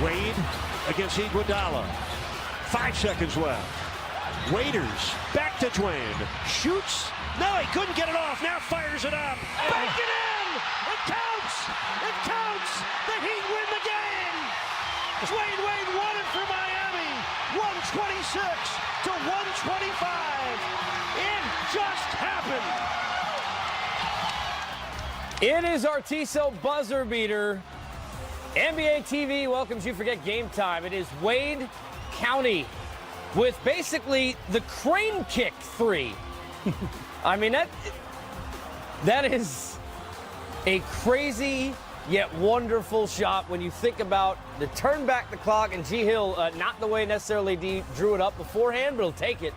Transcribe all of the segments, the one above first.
Wade against Iguodala. 5 seconds left. Waiters back to Dwayne. Shoots. No, he couldn't get it off. Now fires it up. Back it in. It counts. It counts. The Heat win the game. Dwayne Wade won it for Miami. 126 to 125. It just happened. It is Artiso buzzer beater. NBA TV welcomes you for Game Time. It is Wade County with basically the crane kick 3. I mean, that is a crazy yet wonderful shot when you think about the turn back the clock, and G. Hill, not the way necessarily D drew it up beforehand, but he'll take it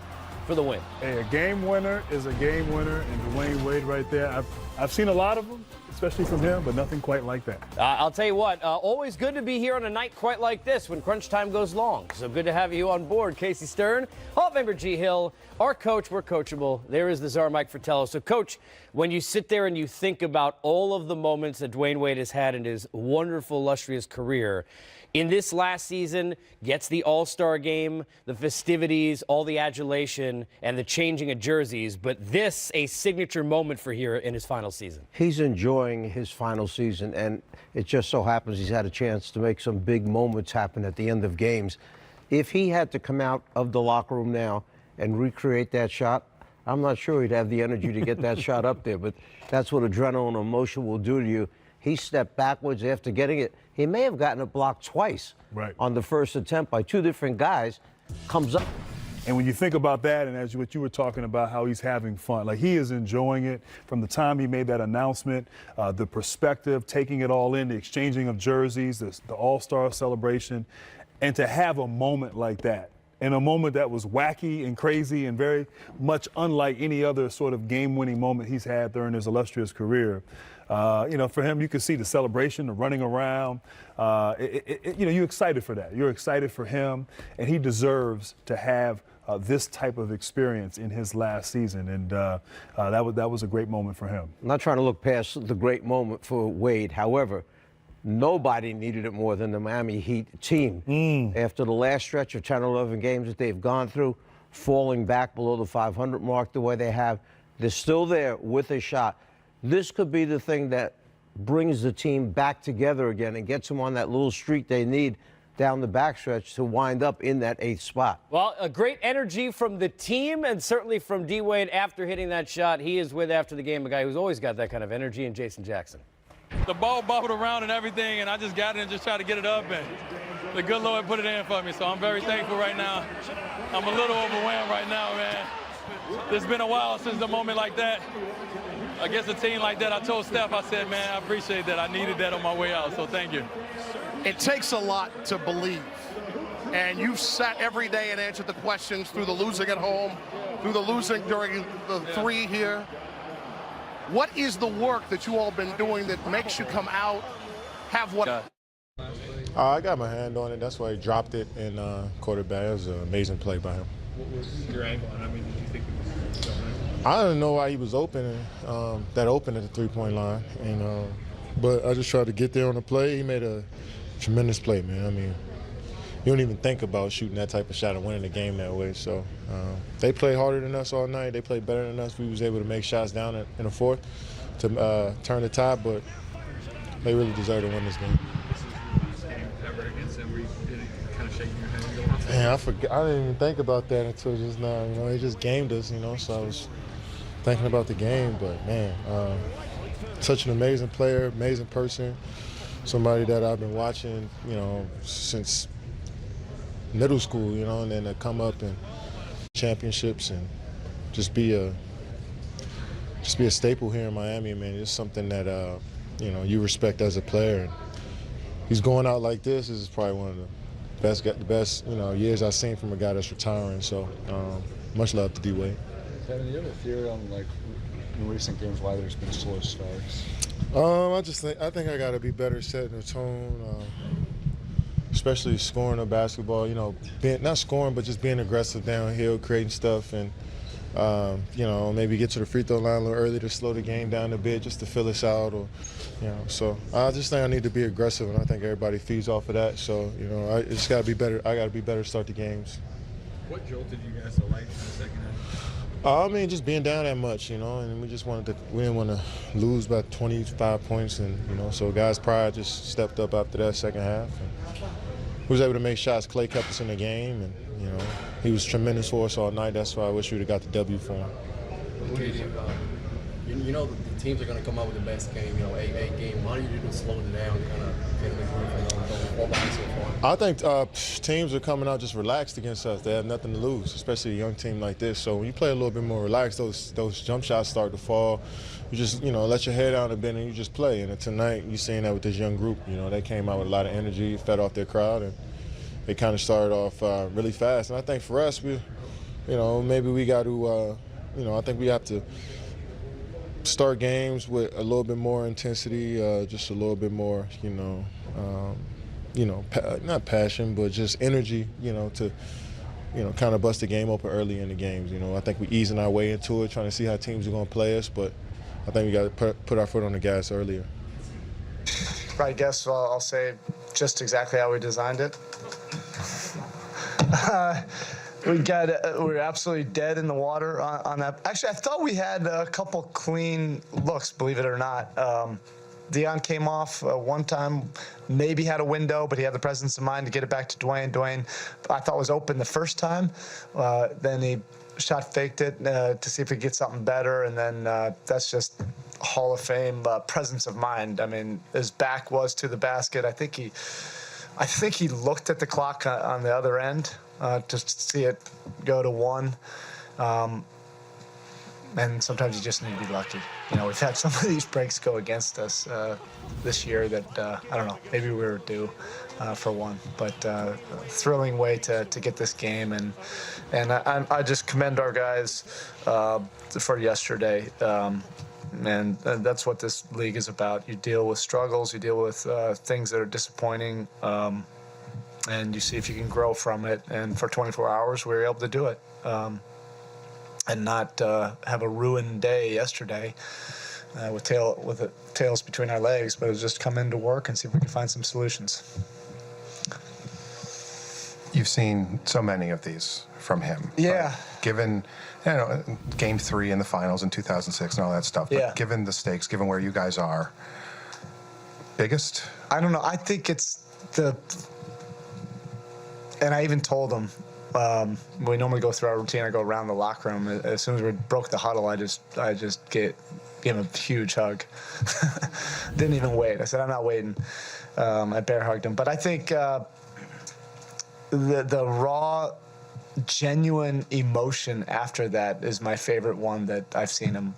for the win. Hey, a game winner is a game winner, and Dwayne Wade right there. I've seen a lot of them, especially from him, but nothing quite like that. I'll tell you what, always good to be here on a night quite like this when crunch time goes long. So good to have you on board, Casey Stern, Hall of Famer G. Hill, our coach. We're coachable. There is the czar, Mike Fratello. So, Coach, when you sit there and you think about all of the moments that Dwayne Wade has had in his wonderful, illustrious career, in this last season, gets the All-Star game, the festivities, all the adulation, and the changing of jerseys, but this a signature moment for here in his final season. He's enjoying his final season, and it just so happens he's had a chance to make some big moments happen at the end of games. If he had to come out of the locker room now and recreate that shot, I'm not sure he'd have the energy to get that shot up there, but that's what adrenaline and emotion will do to you. He stepped backwards after getting it. He may have gotten it blocked twice on the first attempt by 2 different guys, comes up. And when you think about that, and as what you were talking about, how he's having fun, like he is enjoying it from the time he made that announcement, the perspective, taking it all in, the exchanging of jerseys, the All-Star celebration, and to have a moment like that, in a moment that was wacky and crazy and very much unlike any other sort of game-winning moment he's had during his illustrious career. You know, for him, you can see the celebration, the running around. You know, you're excited for that. You're excited for him, and he deserves to have this type of experience in his last season, and that was a great moment for him. I'm not trying to look past the great moment for Wade. However, nobody needed it more than the Miami Heat team. After the last stretch of 10 or 11 games that they've gone through, falling back below the 500 mark the way they have, they're still there with a shot. This could be the thing that brings the team back together again and gets them on that little streak they need down the backstretch to wind up in that 8th spot. Well, a great energy from the team and certainly from D. Wade after hitting that shot. He is with, after the game, a guy who's always got that kind of energy, and Jason Jackson. The ball bobbled around and everything, and I just got it and just tried to get it up, and the good Lord put it in for me, so I'm very thankful right now. I'm a little overwhelmed right now, man. It's been a while since the moment like that. Against a team like that, I told Steph, I said, man, I appreciate that. I needed that on my way out, so thank you. It takes a lot to believe. And you've sat every day and answered the questions through the losing at home, through the losing during the 3 here. What is the work that you all been doing that makes you come out, have what? I got my hand on it. That's why he dropped it and quarterback. It was an amazing play by him. What was your angle on it? I mean, did you think it was going in? I didn't know why he was open, that open at the 3-point line. And, but I just tried to get there on the play. He made a tremendous play, man. I mean, you don't even think about shooting that type of shot and winning the game that way. So they played harder than us all night. They played better than us. We was able to make shots down in the 4th to turn the tide, but they really deserve to win this game. This is the last game ever against them where you kind of shaking your head and going off. Man, I forgot. I didn't even think about that until just now. You know, they just gamed us, you know, so I was thinking about the game. But, man, such an amazing player, amazing person, somebody that I've been watching, you know, since middle school, you know, and then to come up and championships and just be a staple here in Miami, man. It's something that, you know, you respect as a player. And he's going out like this. This is probably one of the best, you know, years I've seen from a guy that's retiring. So much love to D. Wade. Kevin, do you have a theory on, like, in recent games why there's been slow starts? I think I got to be better setting the tone, especially scoring the basketball. You know, not scoring, but just being aggressive downhill, creating stuff, and You know, maybe get to the free throw line a little early to slow the game down a bit just to fill us out, or, you know. So I just think I need to be aggressive, and I think everybody feeds off of that. So, you know, I just got to be better. I got to be better to start the games. What jolted you guys so light in the second half? I mean, just being down that much, you know, and we didn't want to lose by 25 points, and, you know, so guys' pride just stepped up after that second half. And we was able to make shots. Klay kept us in the game, and, you know, he was tremendous for us all night. That's why I wish we would have got the W for him. You know the teams are going to come out with the best game, you know, a game. Why do you do to slow it down, kind of get in the groove and fall behind so far? I think teams are coming out just relaxed against us. They have nothing to lose, especially a young team like this. So when you play a little bit more relaxed, those jump shots start to fall. You just, you know, let your head down a bit and you just play. And tonight, you're seeing that with this young group. You know, they came out with a lot of energy, fed off their crowd, and they kind of started off really fast. And I think for us, you know, maybe we got to, you know, I think we have to start games with a little bit more intensity, just a little bit more, you know, not passion, but just energy, you know, to, you know, kind of bust the game open early in the games. You know, I think we're easing our way into it, trying to see how teams are going to play us, but I think we got to put our foot on the gas earlier. I guess I'll say just exactly how we designed it. We're absolutely dead in the water on that. Actually, I thought we had a couple clean looks, believe it or not. Dion came off one time, maybe had a window, but he had the presence of mind to get it back to Dwayne. Dwayne, I thought, was open the first time. Then he faked it to see if he could get something better, and then that's just Hall of Fame presence of mind. I mean, his back was to the basket. I think he looked at the clock on the other end to see it go to 1. And sometimes you just need to be lucky. You know, we've had some of these breaks go against us this year that, I don't know, maybe we were due for one. But thrilling way to get this game. And I just commend our guys for yesterday. And that's what this league is about. You deal with struggles, you deal with things that are disappointing, and you see if you can grow from it. And for 24 hours, we were able to do it. And not have a ruined day yesterday with the tails between our legs, but just come into work and see if we can find some solutions. You've seen so many of these from him. Yeah. Right? Given, you know, Game 3 in the finals in 2006 and all that stuff, but given the stakes, given where you guys are, biggest? I don't know. I think it's and I even told him, we normally go through our routine. I go around the locker room. As soon as we broke the huddle, I just gave him a huge hug. Didn't even wait. I said, I'm not waiting. I bear hugged him. But I think the raw, genuine emotion after that is my favorite one that I've seen him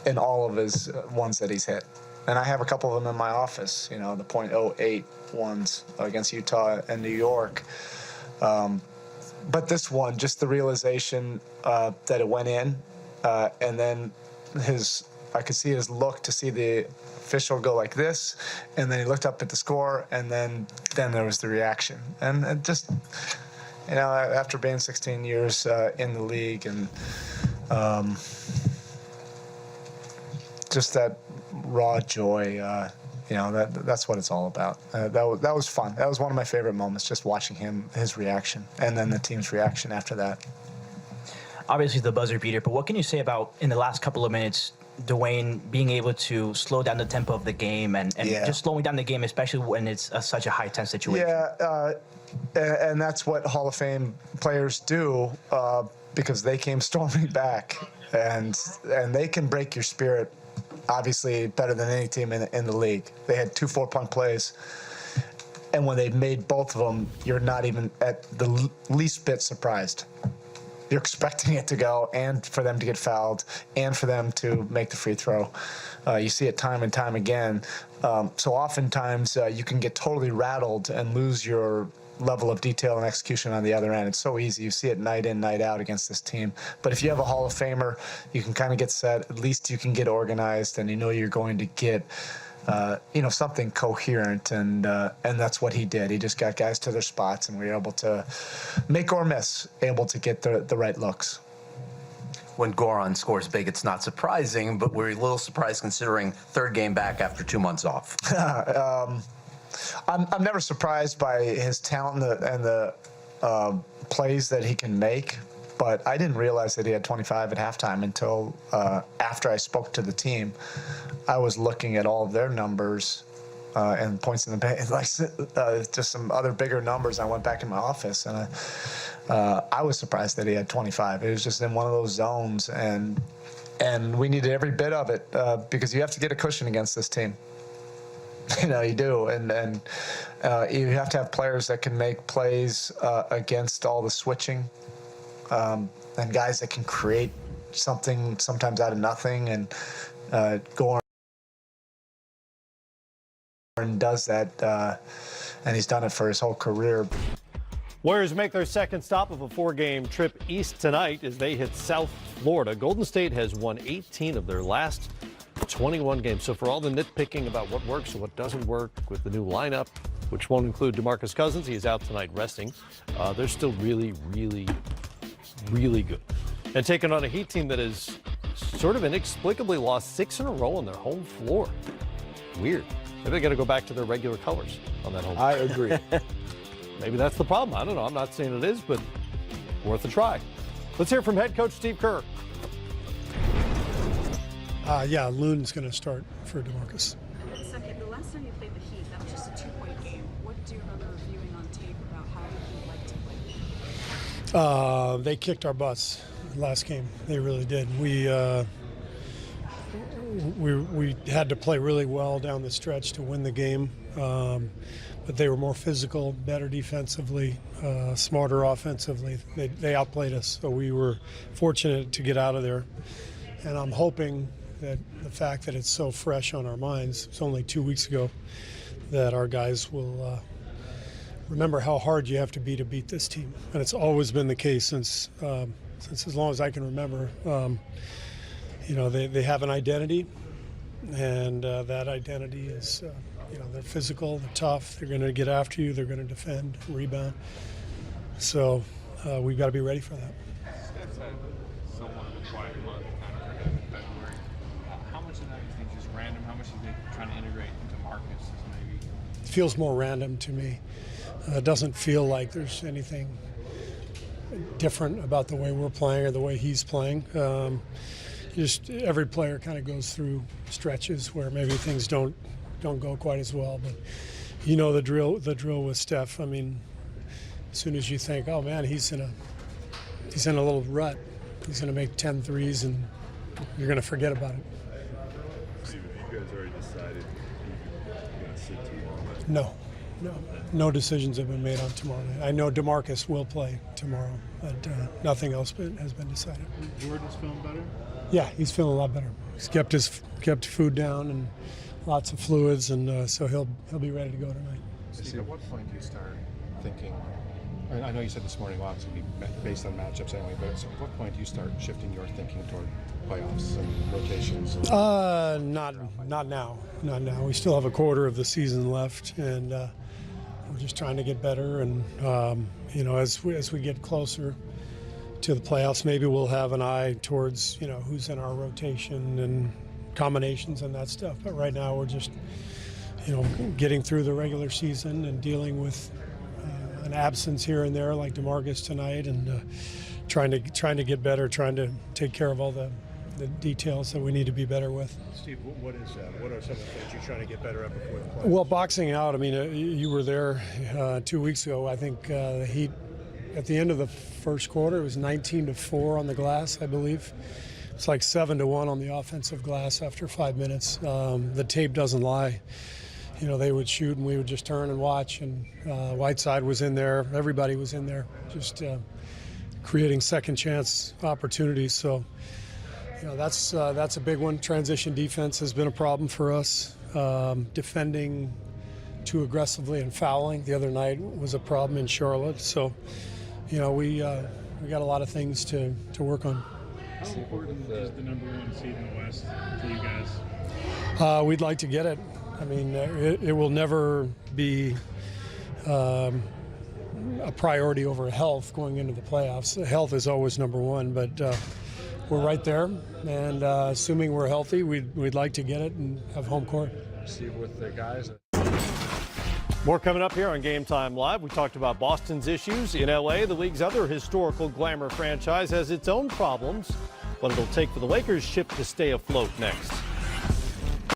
in all of his ones that he's hit. And I have a couple of them in my office, you know, the .08 ones against Utah and New York. But this one, just the realization that it went in, and then I could see his look to see the official go like this, and then he looked up at the score, and then there was the reaction. And just, you know, after being 16 years in the league, and just that raw joy, you know, that's what it's all about. That was fun. That was one of my favorite moments, just watching his reaction, and then the team's reaction after that. Obviously the buzzer beater, but what can you say about, in the last couple of minutes, Dwayne being able to slow down the tempo of the game and just slowing down the game, especially when it's such a high-tense situation? Yeah, and that's what Hall of Fame players do, because they came storming back, and they can break your spirit, obviously better than any team in the league. They had 2 4-point plays, and when they made both of them, you're not even at the least bit surprised. You're expecting it to go, and for them to get fouled, and for them to make the free throw. You see it time and time again. So oftentimes you can get totally rattled and lose your level of detail and execution on the other end. It's so easy. You see it night in, night out against this team. But if you have a Hall of Famer, you can kind of get set. At least you can get organized, and you know you're going to get you know, something coherent, and that's what he did. He just got guys to their spots, and we were able to make or miss, able to get the right looks. when Goran scores big, it's not surprising, but we're a little surprised considering third game back after 2 months off. I'm never surprised by his talent and the plays that he can make, but I didn't realize that he had 25 at halftime until after I spoke to the team. I was looking at all of their numbers and points in the paint, like just some other bigger numbers. I went back in my office and I was surprised that he had 25. It was just in one of those zones, and we needed every bit of it because you have to get a cushion against this team. You know, you do, and you have to have players that can make plays against all the switching, and guys that can create something sometimes out of nothing, and Goran does that, and he's done it for his whole career. Warriors make their second stop of a 4-game trip east tonight as they hit South Florida. Golden State has won 18 of their last 21 games. So for all the nitpicking about what works and what doesn't work with the new lineup, which won't include DeMarcus Cousins, he is out tonight resting, they're still really, really, really good. And taking on a Heat team that has sort of inexplicably lost 6 in a row on their home floor. Weird. Maybe they got to go back to their regular colors on that home floor. I agree. Maybe that's the problem. I don't know. I'm not saying it is, but worth a try. Let's hear from head coach Steve Kerr. Yeah, Loon's going to start for DeMarcus. Second, the last time you played the Heat, that was just a 2-point game. What do you remember reviewing on tape about how you like to play? They kicked our butts last game. They really did. We had to play really well down the stretch to win the game. But they were more physical, better defensively, smarter offensively. They outplayed us, so we were fortunate to get out of there. And I'm hoping that the fact that it's so fresh on our minds, it's only 2 weeks ago, that our guys will remember how hard you have to beat this team. And it's always been the case since as long as I can remember. You know, they have an identity, and that identity is, you know, they're physical, they're tough, they're going to get after you, they're going to defend, rebound. So we've got to be ready for that. Somewhat of a quiet month, kind of in February. How much of that do you think is just random? How much do you think trying to integrate into Marcus is maybe? It feels more random to me. It doesn't feel like there's anything different about the way we're playing or the way he's playing. Just every player kind of goes through stretches where maybe things don't go quite as well, but you know the drill with Steph. I mean, as soon as you think, oh man, he's in a little rut, he's going to make 10 threes and you're going to forget about it. Steve, have you guys already decided you're going to sit tomorrow? No decisions have been made on tomorrow night. I know DeMarcus will play tomorrow, but nothing else has been decided. Jordan's feeling better? Yeah, he's feeling a lot better. He's kept food down and lots of fluids, and so he'll be ready to go tonight. Steve, at what point do you start thinking? I know you said this morning a lot's going to be based on matchups anyway, but so at what point do you start shifting your thinking toward playoffs and rotations? Not now. Not now. We still have a quarter of the season left, and we're just trying to get better. And you know, as we get closer to the playoffs, maybe we'll have an eye towards, you know, who's in our rotation and combinations and that stuff. But right now we're just, you know, getting through the regular season and dealing with an absence here and there like DeMarcus tonight, and trying to get better, trying to take care of all the details that we need to be better with. Steve, what is that? What are some of the things you're trying to get better at before the playoffs? Well, boxing out, I mean, you were there 2 weeks ago. I think the Heat, at the end of the first quarter, it was 19-4 on the glass, I believe. It's like 7-1 on the offensive glass after 5 minutes. The tape doesn't lie. You know, they would shoot and we would just turn and watch, and Whiteside was in there, everybody was in there, just creating second chance opportunities. So, you know, that's a big one. Transition defense has been a problem for us. Defending too aggressively and fouling the other night was a problem in Charlotte. So, you know, we got a lot of things to work on. How important is the #1 seed in the West to you guys? We'd like to get it. I mean, it will never be a priority over health going into the playoffs. Health is always #1, but we're right there, and assuming we're healthy, we'd like to get it and have home court. See with the guys. More coming up here on Game Time Live. We talked about Boston's issues in LA. The league's other historical glamour franchise has its own problems. What it'll take for the Lakers ship to stay afloat next.